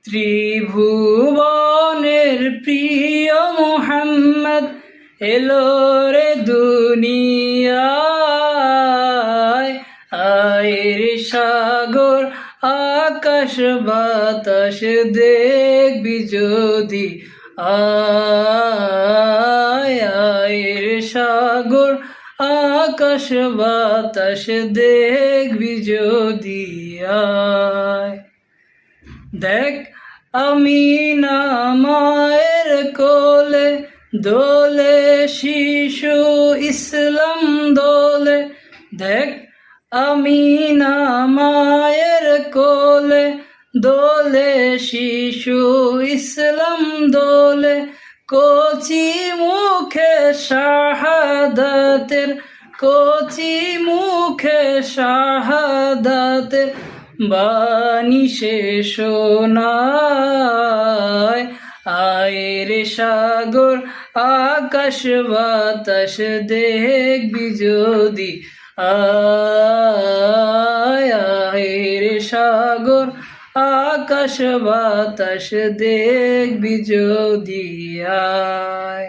ত্রিভুবনের প্রিয় মুহাম্মদ এলো রে দুনিয়ায়। আয়ের সাগর আকাশ বাতাস দেখবি যদি, আয়ের সাগর আকাশ বাতাস দেখবি যদি, আয়। দেখ আমিনা মায়ের কোলে দোলে শিশু ইসলাম দোলে। দেখ আমিনা মায়ের কোলে দোলে শিশু ইসলাম দোলে। কচি মুখে শাহাদাতের, কচি মুখে শাহাদাতের বাণী সে শোনায়। আয়ের সাগর আকাশ বাতাস দেখবি যদি, আয়ের সাগর আকাশ বাতাস দেখবি যদি, আয়।